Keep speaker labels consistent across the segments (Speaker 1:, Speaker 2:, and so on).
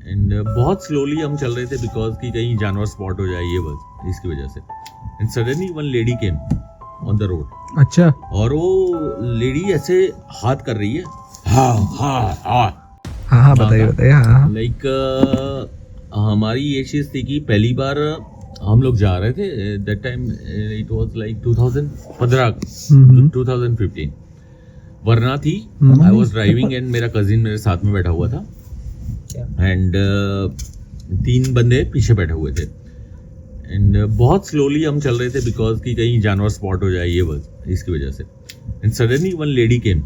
Speaker 1: And बहुत slowly हम चल रहे थे बिकॉज कि कहीं जानवर स्पॉट हो जाए ये बस इसकी वजह से. And suddenly one lady came on the road.
Speaker 2: अच्छा.
Speaker 1: और वो लेडी ऐसे हाथ कर रही है. हाँ हाँ हाँ
Speaker 2: हाँ बताइए बताइए. हाँ
Speaker 1: लाइक हमारी ये चीज थी कि पहली बार हम लोग जा रहे थे. That time it was like 2015 वरना थी. आई वाज ड्राइविंग एंड मेरा कजिन मेरे साथ में बैठा हुआ था एंड 3 बंदे पीछे बैठे हुए थे. एंड बहुत स्लोली हम चल रहे थे बिकॉज कि कहीं जानवर स्पॉट हो जाए ये बस इसकी वजह से. And suddenly one lady came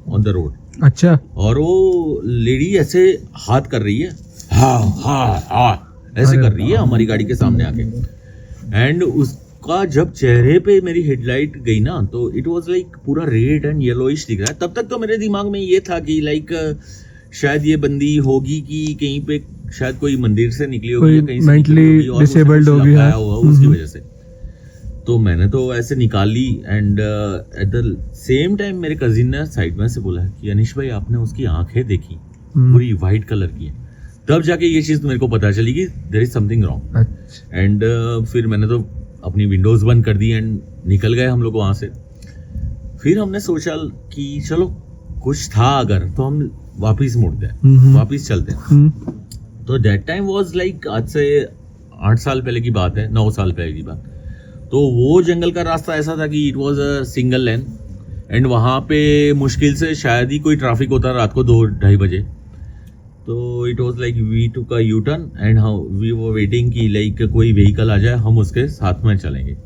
Speaker 1: on the road.
Speaker 2: अच्छा.
Speaker 1: और वो लेडी ऐसे हाथ कर रही है. हाँ हाँ हाँ ऐसे कर रही है हमारी गाड़ी के सामने आके. एंड उसका जब चेहरे पे मेरी हेडलाइट गई ना तो इट वाज लाइक पूरा रेड एंड येलोइश दिख रहा है. तब तक तो मेरे दिमाग में ये था कि लाइक शायद ये बंदी होगी कि कहीं पे शायद कोई मंदिर से निकली होगी या कहीं से
Speaker 2: मेंटली डिसेबल्ड होगी
Speaker 1: उसकी वजह से. तो मैंने तो ऐसे निकाल ली. And at the same time मेरे कजिन ने साइड में से बोला कि अनिश भाई आपने उसकी आंखें देखी पूरी वाइट कलर की है. तब जाके ये चीज मेरे को पता चली कि there is something wrong. And फिर मैंने तो अपनी विंडोज बंद कर दी एंड निकल गए हम लोग वहां से. फिर हमने सोचा कि चलो कुछ था अगर तो हम वापिस मुड़ते हैं वापिस चलते हैं. तो दैट टाइम वाज लाइक आज से 8 साल पहले की बात है 9 साल पहले की बात. तो वो जंगल का रास्ता ऐसा था कि it was a single lane and वहाँ पे मुश्किल से शायद ही कोई ट्रैफिक होता रात को 2-2:30 बजे. तो it was like we took a U turn and we were waiting कि लाइक कोई व्हीकल आ जाए हम उसके साथ में चलेंगे.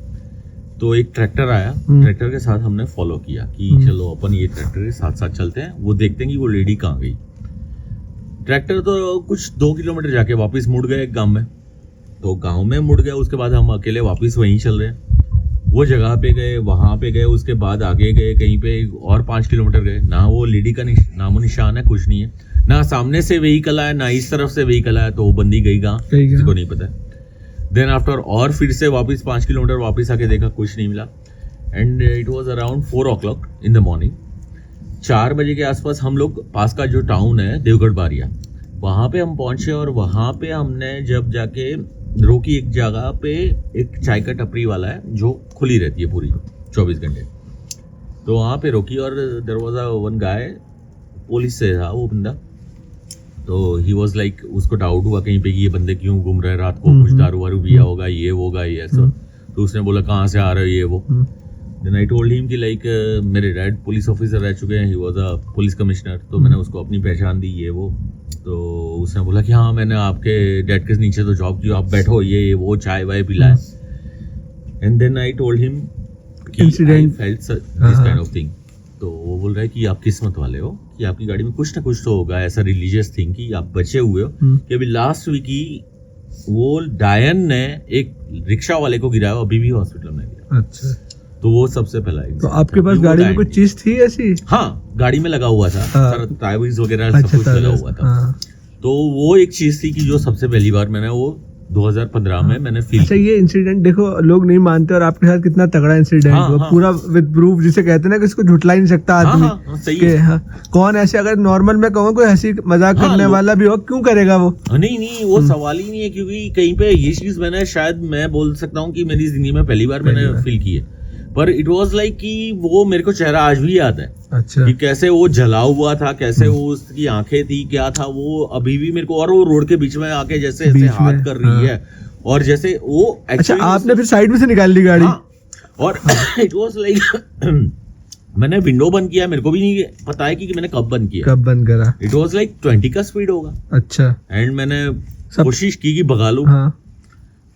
Speaker 1: तो एक ट्रैक्टर आया. ट्रैक्टर के साथ हमने फॉलो किया कि चलो अपन ये ट्रैक्टर के साथ साथ चलते हैं वो देखते हैं कि वो लेडी कहाँ गई. ट्रैक्टर तो कुछ 2 किलोमीटर जाके वापस मुड़ गए एक गाँव में. तो गांव में मुड़ गया. उसके बाद हम अकेले वापस वहीं चल रहे हैं. वो जगह पे गए वहां पे गए. उसके बाद आगे गए कहीं पे और 5 किलोमीटर गए. ना वो लेडी का नामो निशान है कुछ नहीं है. ना सामने से व्हीकल आया ना इस तरफ से व्हीकल आया. तो वो बंदी गई कहाँ किसी को नहीं पता. देन आफ्टर और फिर से वापस 5 किलोमीटर वापस आके देखा कुछ नहीं मिला. And it was around 4 o'clock in the morning. 4 बजे के आसपास हम लोग पास का जो टाउन है देवगढ़ बारिया वहां पे हम पहुंचे. और वहां पे हमने जब जाके रोकी एक जगह पे एक चाय का टपरी वाला है जो खुली रहती है पूरी 24 घंटे. तो वहाँ पे रोकी और there was a one guy police से था वो बंदा. तो ही वाज लाइक उसको डाउट हुआ कहीं पे कि ये बंदे क्यों घूम रहे हैं रात को कुछ दारू वारू पिया होगा ये होगा ये ऐसा. तो उसने बोला कहाँ से आ रहे हो ये वो. देन आई टोल्ड हिम कि लाइक मेरे डैड पुलिस ऑफिसर रह चुके हैं. He was a police commissioner. तो मैंने उसको अपनी पहचान दी ये वो. तो उसने बोला कि हाँ मैंने आपके डैड के नीचे तो जॉब की आप बैठो ये वो चाय वाय पिलाए. And then I told him कि I felt this kind of thing. तो वो बोल रहा है कि आप किस्मत वाले हो कि आपकी गाड़ी में कुछ ना कुछ तो होगा ऐसा रिलीजियस थिंग कि आप बचे हुए हो. कि अभी लास्ट वीक ही वो डायन ने एक रिक्शा वाले को गिराया अभी भी हॉस्पिटल में गया.
Speaker 2: अच्छा.
Speaker 1: तो वो सबसे पहला.
Speaker 2: तो आपके पास गाड़ी में कुछ चीज थी ऐसी?
Speaker 1: हाँ गाड़ी में लगा हुआ था सारा टायर्स वगैरह सब कुछ लगा हुआ था. तो वो एक चीज थी कि जो सबसे पहली बार मैंने वो 2015 में मैंने फील.
Speaker 2: अच्छा ये इंसिडेंट देखो लोग नहीं मानते और आपके साथ कितना तगड़ा इंसिडेंट हुआ. पूरा विद प्रूफ जिसे कहते हैं ना कि इसको झुटला ही नहीं सकता आदमी.
Speaker 1: सही है.
Speaker 2: कौन ऐसे अगर नॉर्मल में कहूँ कोई हंसी मजाक करने वाला भी हो क्यों करेगा वो.
Speaker 1: नहीं वो सवाल ही नहीं है. क्योंकि कहीं पे ये चीज मैंने शायद मैं बोल सकता हूँ कि मेरी जिंदगी में पहली बार मैंने फील की है. पर इट वाज लाइक कि वो मेरे को चेहरा आज भी याद है.
Speaker 2: अच्छा.
Speaker 1: कि कैसे वो जला हुआ था कैसे वो उसकी आंखें थी क्या था वो अभी भी मेरे को. और वो रोड के बीच में आके जैसे ऐसे हाथ कर रही है और जैसे वो.
Speaker 2: अच्छा आपने फिर साइड में से निकाल ली गाड़ी.
Speaker 1: और इट वाज लाइक मैंने विंडो बंद किया. मेरे को भी नहीं पता है कि मैंने कब बंद किया
Speaker 2: कब बंद करा.
Speaker 1: इट वाज लाइक 20 का स्पीड होगा.
Speaker 2: अच्छा.
Speaker 1: एंड मैंने कोशिश की कि भगा लूं.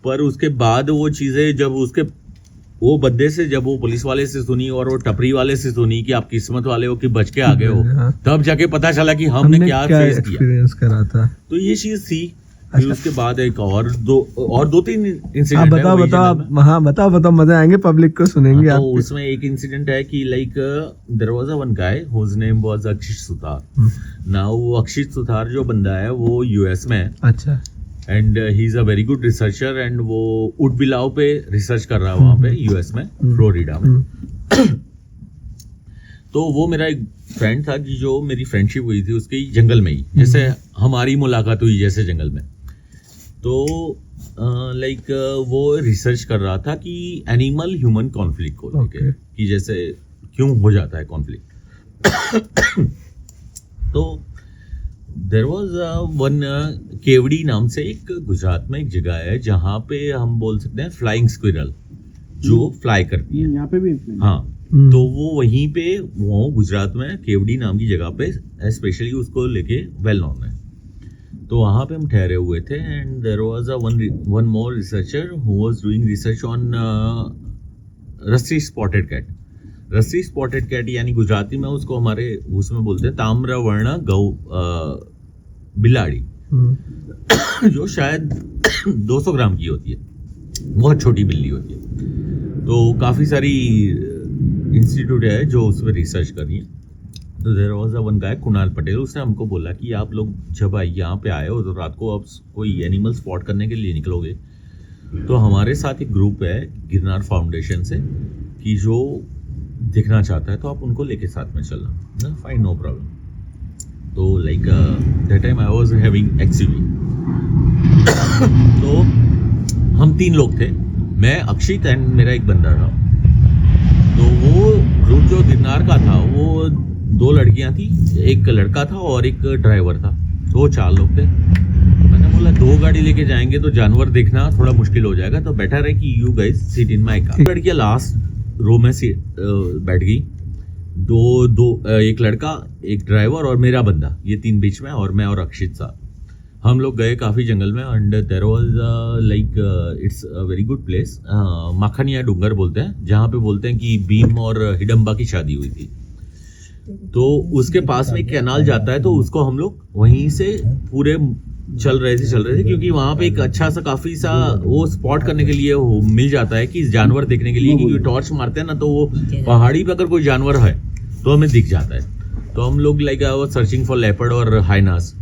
Speaker 1: पर उसके बाद वो चीजें जब उसके वो बंदे से जब वो पुलिस वाले से सुनी और वो टपरी वाले से सुनी कि आप किस्मत वाले हो कि बच के आ गए हो. तब जाके पता चला कि हमने क्या फेस
Speaker 2: करा था.
Speaker 1: तो ये चीज थी. फिर उसके बाद एक और 2-3 इंसिडेंट
Speaker 2: बताओ मजा आएंगे पब्लिक को सुनेंगे.
Speaker 1: तो उसमें एक इंसिडेंट है कि like there was a one guy whose name was Akshit Sutar. Now वो अक्षित सुतार जो बंदा है वो यूएस में है.
Speaker 2: अच्छा.
Speaker 1: And he is a very good researcher. And वो ऊट बिलाव पे रिसर्च कर रहा है वहां पे यूएस में फ्लोरिडा में. तो वो मेरा एक फ्रेंड था कि जो मेरी फ्रेंडशिप हुई थी उसकी जंगल में ही. जैसे हमारी मुलाकात हुई जैसे जंगल में, तो लाइक वो रिसर्च कर रहा था कि एनिमल ह्यूमन कॉन्फ्लिक्ट को लेके, कि जैसे क्यों हो जाता है कॉन्फ्लिक्ट। तो देयर वाज वन केवड़ी नाम से एक गुजरात में एक जगह है जहाँ पे हम बोल सकते हैं फ्लाइंग स्क्विरल, जो फ्लाई करती है।
Speaker 3: यहाँ पे भी
Speaker 1: हाँ, तो वो वहीं पे वो गुजरात में केवड़ी नाम की जगह पे स्पेशली उसको लेके वेल नोन है। तो वहाँ पे हम ठहरे हुए थे and there was one more researcher who was doing research on rusty spotted cat. Rusty spotted cat यानी गुजराती में उसको हमारे उसमें बोलते हैं ताम्रवर्ण गौ बिलाड़ी, जो शायद 200 ग्राम की होती है, बहुत छोटी बिल्ली होती है। तो काफ़ी सारी इंस्टीट्यूट है जो उस पर रिसर्च कर रही है। तो there was one guy Kunal Patel, उसने हमको बोला कि आप लोग जब यहाँ पे आए हो तो रात को आप कोई एनिमल स्पॉट करने के लिए निकलोगे तो हमारे साथ एक ग्रुप है गिरनार फाउंडेशन से कि जो दिखना चाहता है तो आप उनको लेके साथ में चलना। Fine, no problem. तो like that time I was having XUV. तो हम 3 लोग थे, मैं, अक्षित एंड मेरा एक बंदा था। तो वो ग्रुप जो गिरनार का था वो 2 लड़कियां थी, एक लड़का था और एक ड्राइवर था, तो वो 4 लोग थे। मैंने बोला 2 गाड़ी लेके जाएंगे तो जानवर देखना थोड़ा मुश्किल हो जाएगा, तो बेटर है कि you guys sit in my car. लड़कियां लास्ट रो में बैठ गई, एक लड़का, एक ड्राइवर और मेरा बंदा, ये 3 बीच में, और मैं और अक्षित साथ। हम लोग गए काफ़ी जंगल में and there was like it's a very good place, Makhaniya Dungar बोलते हैं, जहाँ पे बोलते हैं कि भीम और हिडम्बा की शादी हुई थी। तो उसके पास में एक कैनाल जाता है, तो उसको हम लोग वहीं से पूरे चल रहे थे क्योंकि वहाँ पे एक अच्छा सा काफ़ी सा वो स्पॉट करने के लिए मिल जाता है कि जानवर देखने के लिए, क्योंकि टॉर्च मारते हैं ना तो वो पहाड़ी पे अगर कोई जानवर है तो हमें दिख जाता है। तो हम लोग लाइक सर्चिंग फॉर लेपर्ड और हाइनास।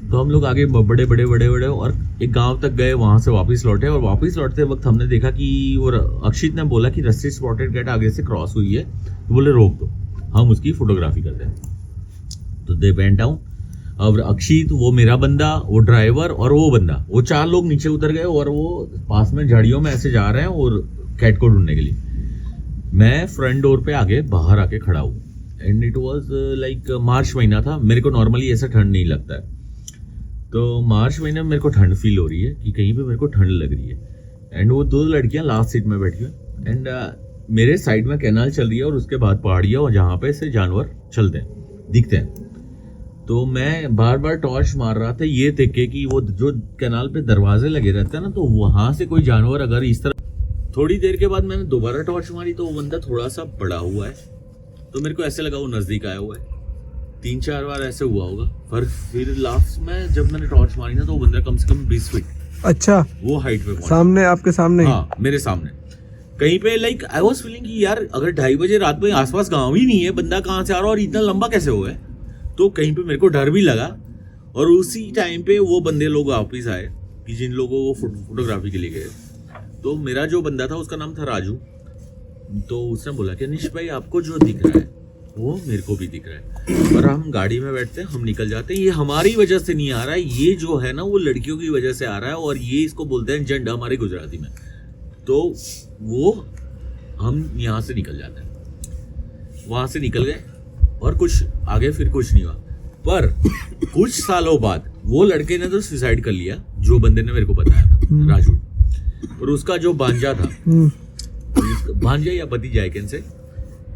Speaker 1: तो हम लोग आगे बड़े और एक गांव तक गए, वहां से वापस लौटे, और वापस लौटते वक्त हमने देखा कि वो अक्षित ने बोला कि रस्सी स्पॉटेड कैट आगे से क्रॉस हुई है, तो बोले रोक दो, हम उसकी फोटोग्राफी करते हैं। तो दे वेंट डाउन। अब अक्षित, वो मेरा बंदा, वो ड्राइवर और वो बंदा, वो 4 लोग नीचे उतर गए और वो पास में झाड़ियों में ऐसे जा रहे हैं और कैट को ढूंढने के लिए। मैं फ्रंट डोर पे आगे बाहर आके खड़ा हूँ and it was like March महीना था। मेरे को नॉर्मली ऐसा ठंड नहीं लगता है, तो मार्च महीने में मेरे को ठंड फील हो रही है कि कहीं पे मेरे को ठंड लग रही है। एंड वो 2 लड़कियां लास्ट सीट में बैठी हुई एंड मेरे साइड में कैनाल चल रही है और उसके बाद पहाड़ियाँ, और जहाँ पे से जानवर चलते हैं, दिखते हैं। तो मैं बार बार टॉर्च मार रहा था ये देख के कि वो जो कैनाल पे दरवाजे लगे रहते हैं ना, तो वहाँ से कोई जानवर अगर इस तरह। थोड़ी देर के बाद मैंने दोबारा टॉर्च मारी तो वो बंदा थोड़ा सा बड़ा हुआ है, तो मेरे को ऐसे लगा वो नज़दीक आया हुआ है। 3-4 बार ऐसे हुआ होगा, पर फिर लास्ट में जब मैंने टॉर्च मारी ना तो वो बंदा कम से कम 20 फीट,
Speaker 2: अच्छा,
Speaker 1: वो हाइट पे
Speaker 2: सामने, आपके सामने?
Speaker 1: हाँ, मेरे सामने कहीं पे। लाइक आई वाज फीलिंग कि यार अगर 2:30 बजे रात में आसपास गांव ही नहीं है, बंदा कहाँ से आ रहा है और इतना लंबा कैसे हुआ है। तो कहीं पे मेरे को डर भी लगा, और उसी टाइम पे वो बंदे लोग वापिस आए कि जिन लोगों को फोटोग्राफी के लिए गए। तो मेरा जो बंदा था उसका नाम था राजू। तो उसने बोला कि अनिश भाई आपको जो दिख रहा है वो मेरे को भी दिख रहा है, और हम गाड़ी में बैठते हैं, हम निकल जाते हैं। ये हमारी वजह से नहीं आ रहा है, ये जो है ना वो लड़कियों की वजह से आ रहा है, और ये इसको बोलते हैं जंड हमारे गुजराती में। तो वो हम यहाँ से निकल जाते हैं। वहाँ से निकल गए और कुछ आगे फिर कुछ नहीं हुआ। पर कुछ सालों बाद वो लड़के ने तो सुसाइड कर लिया, जो बंदे ने मेरे को बताया था, राजू। और उसका जो भांजा था, भांजा या भतीजा कैन से,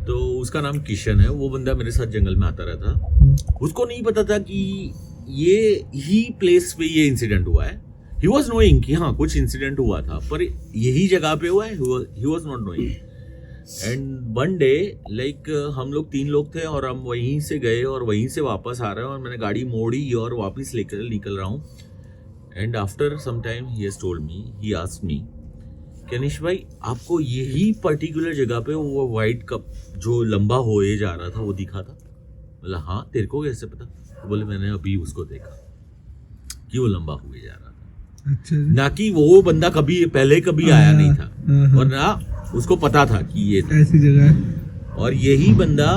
Speaker 1: तो उसका नाम किशन है। वो बंदा मेरे साथ जंगल में आता रहता। उसको नहीं पता था कि ये ही प्लेस पे ये इंसिडेंट हुआ है। ही वॉज नोइंग कि हाँ कुछ इंसिडेंट हुआ था, पर यही जगह पे हुआ है। He was not knowing. And one day like हम लोग 3 लोग थे और हम वहीं से गए और वहीं से वापस आ रहे हैं, और मैंने गाड़ी मोड़ी और वापस लेकर निकल रहा हूँ। And after some time he has told me, he asked me, Kanish भाई आपको यही पर्टिकुलर जगह पे वो वाइट कप जो लंबा होए जा रहा था वो दिखा था? बोला हाँ, तेरे को कैसे पता? तो बोले मैंने अभी उसको देखा कि वो लंबा हुए जा रहा था।
Speaker 2: अच्छा।
Speaker 1: ना कि वो बंदा कभी पहले कभी आया नहीं था, और ना उसको पता था कि ये
Speaker 2: ऐसी जगह है।
Speaker 1: और यही बंदा,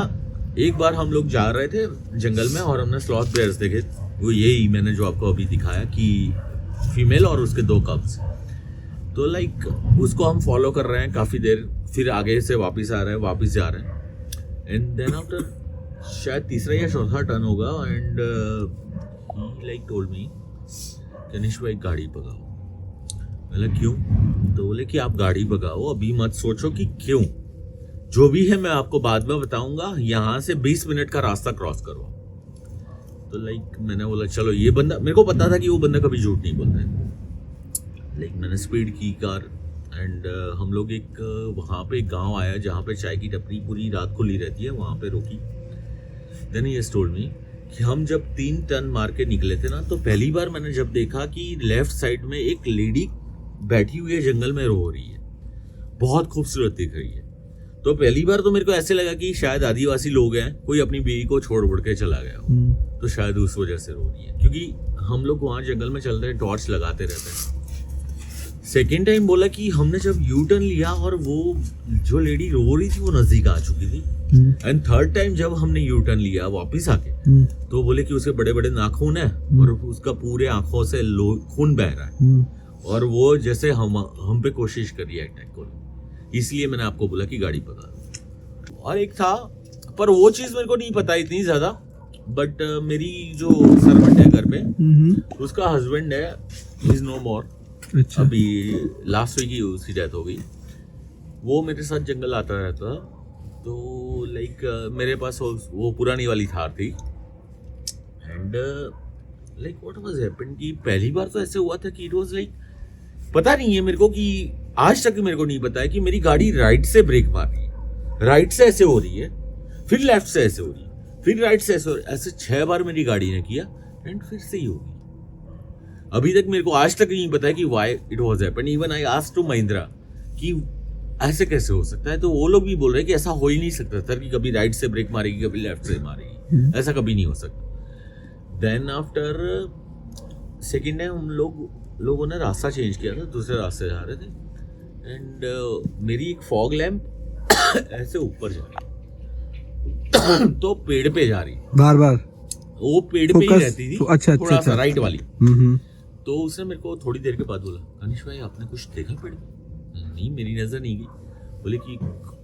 Speaker 1: एक बार हम लोग जा रहे थे जंगल में और हमने स्लॉथ बेयर्स देखे वो यही मैंने जो आपको अभी दिखाया कि फीमेल और उसके 2 कब्स। तो लाइक उसको हम फॉलो कर रहे हैं काफ़ी देर, फिर आगे से वापस आ रहे हैं, वापस जा रहे हैं। एंड देन आफ्टर शायद तीसरा या चौथा टर्न होगा and he like told me Kanishk भाई गाड़ी भगाओ। बोला क्यों? तो बोले कि आप गाड़ी भगाओ, अभी मत सोचो कि क्यों, जो भी है मैं आपको बाद में बताऊंगा, यहाँ से 20 मिनट का रास्ता क्रॉस करो। तो लाइक मैंने बोला चलो, ये बंदा, मेरे को पता था कि वो बंदा कभी झूठ नहीं बोलता है। लाइक मैंने स्पीड की कार एंड हम लोग एक वहाँ पे एक गांव आया जहाँ पे चाय की टपरी पूरी रात खुली रहती है, वहाँ पे रोकी। देन ही टोल्ड मी कि हम जब 3 टर्न मार के निकले थे ना, तो पहली बार मैंने जब देखा कि लेफ्ट साइड में एक लेडी बैठी हुई है, जंगल में रो रही है, बहुत खूबसूरत दिख रही है। तो पहली बार तो मेरे को ऐसे लगा कि शायद आदिवासी लोग हैं, कोई अपनी बीवी को छोड़ उड़ के चला गया हो, तो शायद उस वजह से रो रही है, क्योंकि हम लोग वहाँ जंगल में चलते हैं, टॉर्च लगाते रहते हैं। सेकेंड टाइम बोला कि हमने जब यू टर्न लिया और वो जो लेडी रो रही थी वो नजदीक आ चुकी थी। एंड थर्ड टाइम जब हमने यू टर्न लिया वापिस आके, तो बोले कि उसके बड़े बड़े नाखून है और उसका पूरे आंखों से खून बह रहा है और वो जैसे हम पे कोशिश कर रही है अटैक को। इसलिए मैंने आपको बोला कि गाड़ी पकड़ा दो। और एक था, पर वो चीज मेरे को नहीं पता इतनी ज्यादा, बट मेरी जो सर्वेंट है घर पे, उसका हस्बैंड है, इज नो मोर। अच्छा। अभी लास्ट वीक ही उसकी डेथ हो गई। वो मेरे साथ जंगल आता रहता, तो लाइक मेरे पास वो पुरानी वाली थार थी and like what was happened कि पहली बार तो ऐसे हुआ था कि इट वाज लाइक, पता नहीं है मेरे को, कि आज तक मेरे को नहीं पता है कि मेरी गाड़ी राइट से ब्रेक मार रही है, राइट से ऐसे हो रही है, फिर लेफ्ट से ऐसे हो रही है, फिर राइट से ऐसे हो रही है। ऐसे 6 बार मेरी गाड़ी ने किया एंड फिर से ही हो गई। अभी तक मेरे को आज तक नहीं पता है कि why it was happened. Even I asked to Mahindra कि ऐसे कैसे हो सकता है, तो वो लोग भी बोल रहे हैं कि ऐसा हो ही नहीं सकता सर, कि कभी राइट से ब्रेक मारेगी कभी लेफ्ट से मारेगी, ऐसा कभी नहीं हो सकता। देन आफ्टर सेकेंड टाइम हम लोगों ने रास्ता चेंज किया था, दूसरे रास्ते जा रहे थे एंड मेरी एक फॉग लैम्प ऐसे ऊपर जा रही तो पेड़ पे जा रही
Speaker 2: बार बार,
Speaker 1: वो पेड़ पे ही रहती थी।
Speaker 2: अच्छा,
Speaker 1: थोड़ा सा राइट वाली। तो उसने मेरे को थोड़ी देर के बाद बोला, कनिष्क भाई आपने कुछ देखा पेड़ में? नहीं, मेरी नजर नहीं गई। बोले कि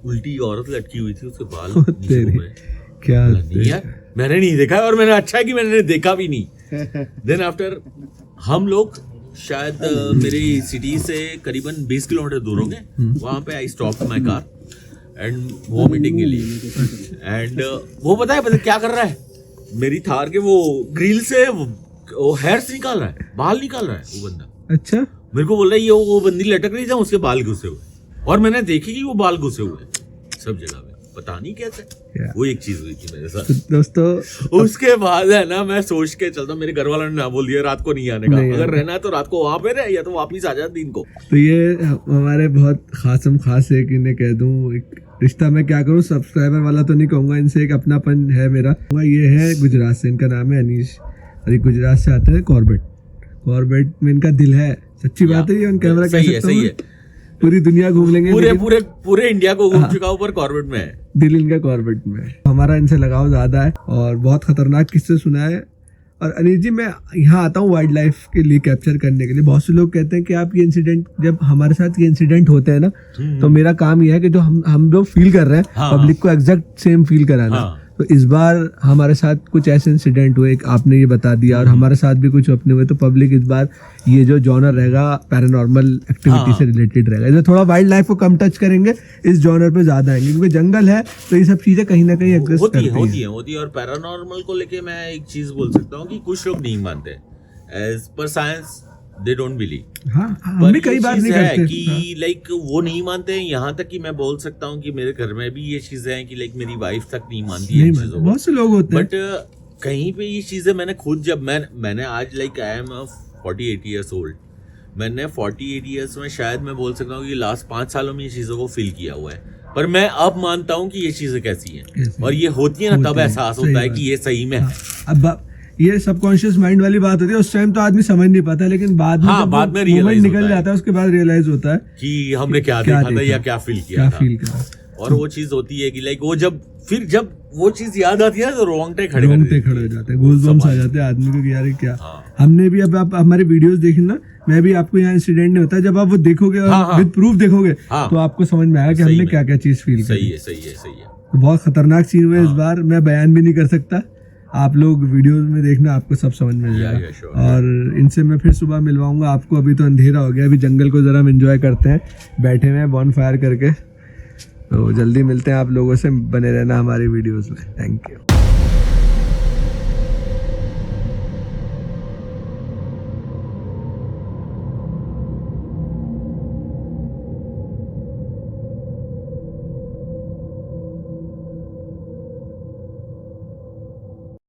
Speaker 1: उल्टी औरत लटकी हुई थी, उसके बाल नीचे हो गए। क्या नहीं यार, मैंने नहीं देखा, और मैंने अच्छा है कि मैंने देखा भी नहीं। देन आफ्टर हम लोग शायद मेरी सिटी से करीबन 20 किलोमीटर दूर होंगे, वहां पे I stop my car and वो मीटिंग के लिए एंड वो पता है क्या कर रहा है, मेरी थार के वो ग्रिल से वो हेयर्स निकाल रहा है, बाल निकाल रहा है वो बंदा। अच्छा, मेरे को बोल रहा है ये वो बंदी लटक रही था, उसके बाल घुसे हुए, और मैंने देखी कि वो बाल घुसे हुए सब जगह पे, पता नहीं कैसे। वो एक चीज हुई थी मेरे साथ दोस्तों। उसके बाद है ना, मैं सोच के चलता, मेरे घर वालों ने ना बोल दिया रात को नहीं आने का, अगर रहना है तो रात को वहां पे रहे या तो वापिस आ जा दिन को।
Speaker 2: तो ये हमारे बहुत खास है कि इन्हें कह दूं, एक रिश्ता मैं क्या करूं, सब्सक्राइबर वाला तो नहीं कहूंगा, इनसे एक अपनापन है मेरा। ये है गुजरात से, इनका नाम है अनीश, और गुजरात से आते हैं कॉर्बेट में इनका दिल है। सच्ची बात है, ये ऑन कैमरा कह सकता हूं, पूरी दुनिया घूम लेंगे,
Speaker 1: पूरे इंडिया को घूम चुका हूं, पर कॉर्बेट में है
Speaker 2: दिल, इनका कॉर्बेट में। हमारा इनसे लगाव ज्यादा है और बहुत खतरनाक किस्से सुना है। और अनिल जी, मैं यहाँ आता हूँ वाइल्ड लाइफ के लिए कैप्चर करने के लिए। बहुत से लोग कहते हैं कि आप ये इंसिडेंट, जब हमारे साथ ये इंसिडेंट होते हैं ना, तो मेरा काम ये है कि जो हम लोग फील कर रहे हैं, पब्लिक को एग्जैक्ट सेम फील कराना। तो इस बार हमारे साथ कुछ ऐसे इंसिडेंट हुए, आपने ये बता दिया, और हमारे साथ भी कुछ अपने हुए, तो पब्लिक इस बार ये जो जॉनर रहेगा पैरानॉर्मल एक्टिविटी से रिलेटेड रहेगा। इसमें थोड़ा वाइल्ड लाइफ को कम टच करेंगे, इस जॉनर पे ज्यादा आएंगे, क्योंकि जंगल है तो ये सब चीजें कहीं ना कहीं एग्जिस्ट करती हैं।
Speaker 1: होती है। और पैरानॉर्मल को लेके मैं एक चीज बोल सकता हूँ कि कुछ लोग नहीं मानते, as per science they don't believe.
Speaker 2: हम भी कई बार नहीं करते
Speaker 1: कि लाइक वो नहीं मानते हैं। यहाँ तक कि मैं बोल सकता हूँ कि मेरे घर में भी ये चीजें हैं कि लाइक मेरी वाइफ तक नहीं मानती है चीजों को।
Speaker 2: बहुत से लोग होते हैं,
Speaker 1: बट कहीं पे ये चीजें मैंने खुद, जब मैंने आज like I am 48 years old, मैंने 48 ईयर्स में शायद मैं बोल सकता हूँ कि लास्ट 5 सालों में ये चीजों को फील किया हुआ है। पर मैं अब मानता हूँ कि ये चीजें कैसी हैं, और ये होती है ना, तब एहसास होता है कि ये सही में है।
Speaker 2: अब ये सबकॉन्शियस माइंड वाली बात होती है, उस टाइम तो आदमी समझ नहीं पाता, लेकिन बाद में रियलाइज निकल जाता है, उसके बाद रियलाइज होता है
Speaker 1: कि हमने क्या देखा था या क्या फील किया था। और वो चीज होती है कि लाइक वो जब वो चीज याद आती है तो रोंगटे खड़े
Speaker 2: रोंगटे खड़े हो जाते हैं, गूज़बम्स आ जाते हैं आदमी को कि यार ये क्या।
Speaker 1: हाँ।
Speaker 2: हमने भी अब आप हमारे वीडियोस देखें ना, मैं भी आपको यहाँ इंसिडेंट नहीं होता, जब आप वो देखोगे और विद प्रूफ देखोगे
Speaker 1: हाँ।
Speaker 2: तो आपको समझ में आएगा कि हमने क्या क्या चीज फील
Speaker 1: सही
Speaker 2: की।
Speaker 1: है सही है सही है।
Speaker 2: तो बहुत खतरनाक सीन हुए इस बार, मैं बयान भी नहीं कर सकता, आप लोग वीडियोस में देखना, आपको सब समझ में जाएगा।
Speaker 1: sure,
Speaker 2: और इनसे मैं फिर सुबह मिलवाऊंगा आपको, अभी तो अंधेरा हो गया, अभी जंगल को जरा हम एंजॉय करते हैं, बैठे हुए हैं बॉन फायर करके। तो जल्दी मिलते हैं आप लोगों से, बने रहना हमारी वीडियोस में। Thank you.